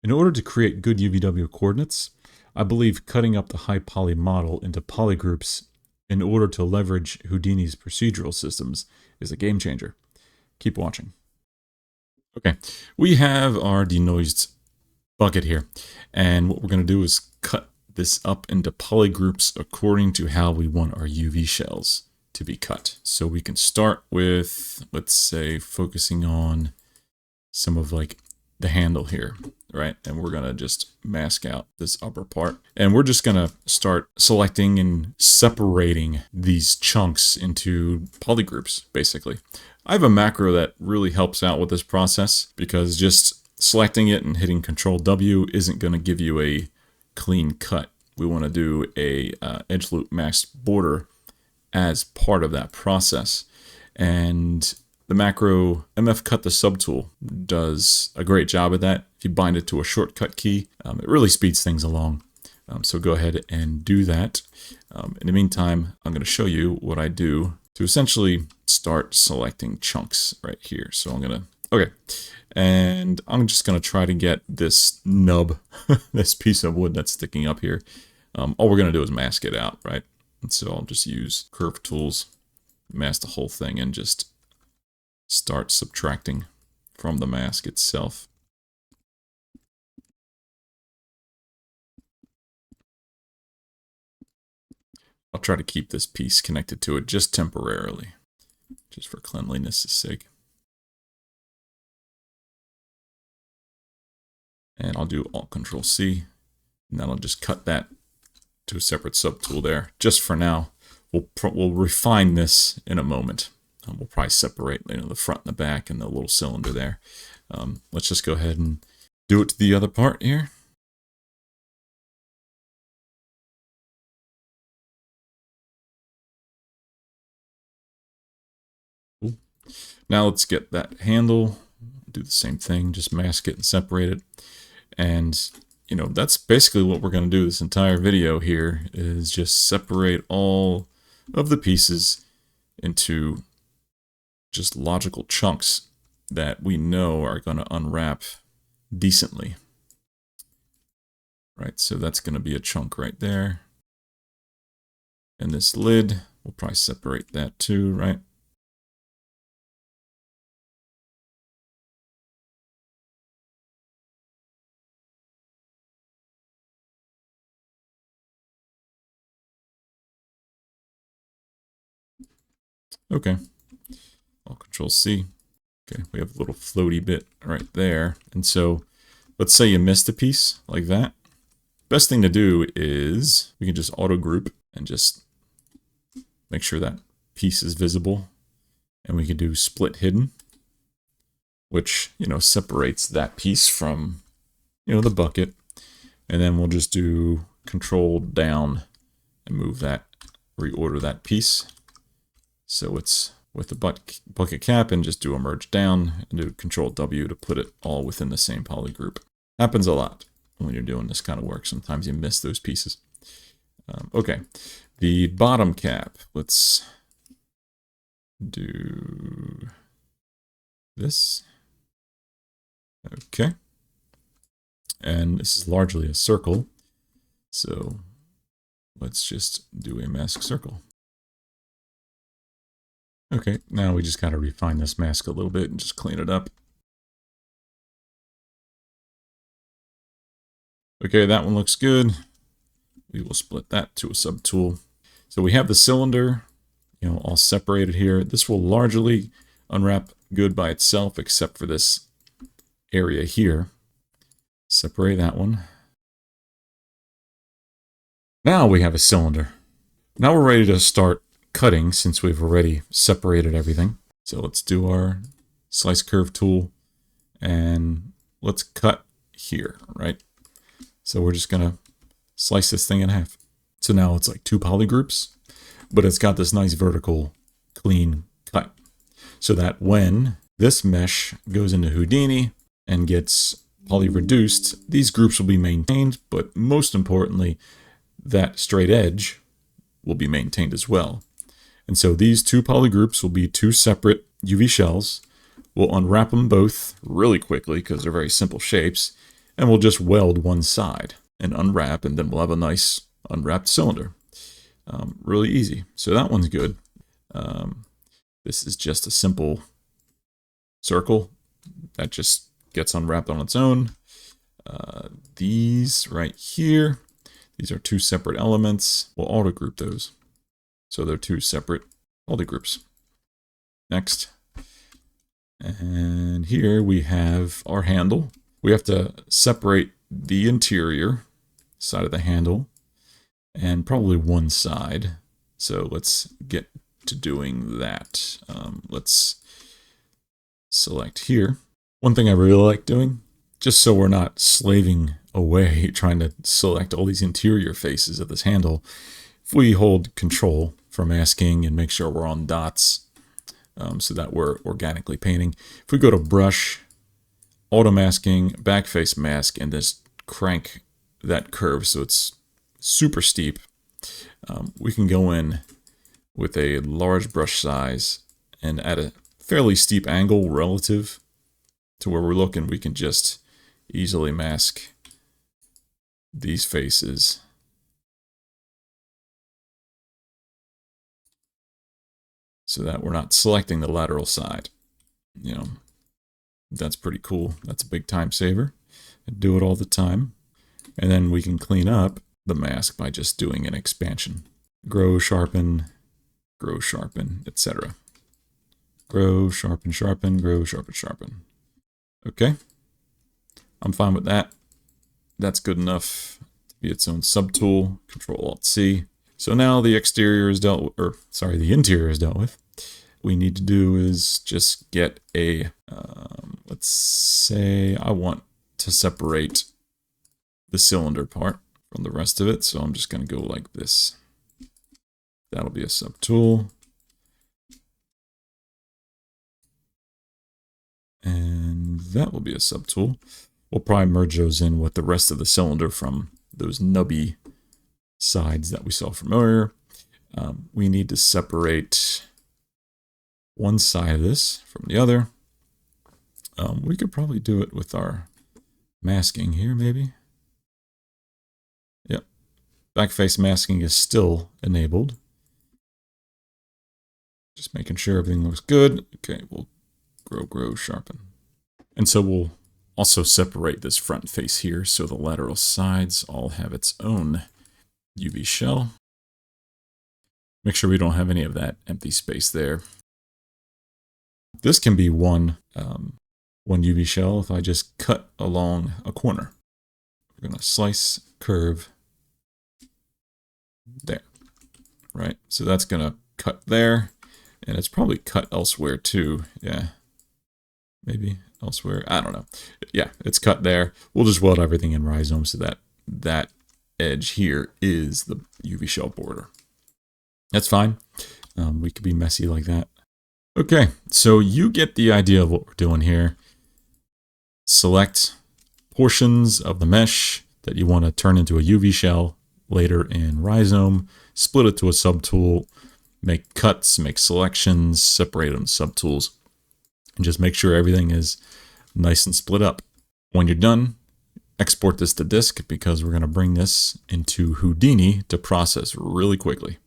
In order to create good UVW coordinates, I believe cutting up the high poly model into polygroups in order to leverage Houdini's procedural systems is a game changer. Keep watching. Okay, we have our denoised bucket here, and what we're going to do is cut this up into polygroups according to how we want our UV shells to be cut. So we can start with, let's say, focusing on some of like the handle here, right? And we're gonna just mask out this upper part. And we're just gonna start selecting and separating these chunks into polygroups, basically. I have a macro that really helps out with this process because just selecting it and hitting Control W isn't gonna give you a clean cut. We wanna do a edge loop masked border as part of that process. And the macro MF Cut The Subtool does a great job at that. If you bind it to a shortcut key, it really speeds things along. So go ahead and do that. In the meantime, I'm going to show you what I do to essentially start selecting chunks right here. So I'm going to, okay, and I'm just going to try to get this nub, this piece of wood that's sticking up here. All we're going to do is mask it out, right? And so I'll just use curve tools, mask the whole thing, and just start subtracting from the mask itself. I'll try to keep this piece connected to it just temporarily, just for cleanliness' sake. And I'll do Alt-Control-C, and then I'll just cut that to a separate subtool there. Just for now, we'll refine this in a moment. We'll probably separate, the front and the back and the little cylinder there. Let's just go ahead and do it to the other part here. Cool. Now let's get that handle. Do the same thing, just mask it and separate it. And that's basically what we're going to do this entire video here, is just separate all of the pieces into just logical chunks that we know are going to unwrap decently. Right, so that's going to be a chunk right there. And this lid, we'll probably separate that too, right? Okay, I'll Control-C. Okay, we have a little floaty bit right there. And so let's say you missed a piece like that. Best thing to do is we can just auto group and just make sure that piece is visible. And we can do split hidden, which, separates that piece from, the bucket. And then we'll just do Control down and move that, reorder that piece. So it's with the bucket cap, and just do a merge down and do Control W to put it all within the same polygroup. Happens a lot when you're doing this kind of work. Sometimes you miss those pieces. Okay, the bottom cap, let's do this. Okay, and this is largely a circle, so let's just do a mask circle. Okay, now we just got to refine this mask a little bit and just clean it up. Okay, that one looks good. We will split that to a subtool. So we have the cylinder, all separated here. This will largely unwrap good by itself, except for this area here. Separate that one. Now we have a cylinder. Now we're ready to start cutting, since we've already separated everything. So let's do our slice curve tool and let's cut here, right? So we're just gonna slice this thing in half. So now it's like two polygroups, but it's got this nice vertical clean cut, so that when this mesh goes into Houdini and gets poly reduced, these groups will be maintained, but most importantly, that straight edge will be maintained as well. And so these two polygroups will be two separate UV shells. We'll unwrap them both really quickly because they're very simple shapes. And we'll just weld one side and unwrap, and then we'll have a nice unwrapped cylinder. Really easy. So that one's good. This is just a simple circle that just gets unwrapped on its own. These right here, these are two separate elements. We'll auto group those. So they're two separate polygroups. Next. And here we have our handle. We have to separate the interior side of the handle and probably one side. So let's get to doing that. Let's select here. One thing I really like doing, just so we're not slaving away trying to select all these interior faces of this handle, if we hold Control for masking and make sure we're on dots, so that we're organically painting. If we go to Brush, Auto Masking, Backface Mask, and just crank that curve so it's super steep, we can go in with a large brush size and at a fairly steep angle relative to where we're looking, we can just easily mask these faces. So that we're not selecting the lateral side. You know, that's pretty cool. That's a big time saver. I do it all the time. And then we can clean up the mask by just doing an expansion. Grow, sharpen, etc. Grow, sharpen, sharpen, grow, sharpen, sharpen. Okay. I'm fine with that. That's good enough to be its own subtool. Control-Alt-C. So now the exterior is dealt with, the interior is dealt with. What we need to do is just get a, let's say I want to separate the cylinder part from the rest of it. So I'm just going to go like this. That'll be a subtool. And that will be a subtool. We'll probably merge those in with the rest of the cylinder from those nubby sides that we saw from earlier. We need to separate one side of this from the other. We could probably do it with our masking here, maybe. Yep. Backface masking is still enabled. Just making sure everything looks good. Okay, we'll grow, sharpen. And so we'll also separate this front face here so the lateral sides all have its own UV shell. Make sure we don't have any of that empty space there. This can be one UV shell if I just cut along a corner. We're going to slice, curve, there, right? So that's going to cut there, and it's probably cut elsewhere too. Yeah, maybe elsewhere. I don't know. Yeah, it's cut there. We'll just weld everything in Rizom so that that edge here is the UV shell border. That's fine. We could be messy like that. Okay, so you get the idea of what we're doing here. Select portions of the mesh that you want to turn into a UV shell later in Rizom, split it to a subtool, make cuts, make selections, separate them subtools, and just make sure everything is nice and split up. When you're done, export this to disk because we're going to bring this into Houdini to process really quickly.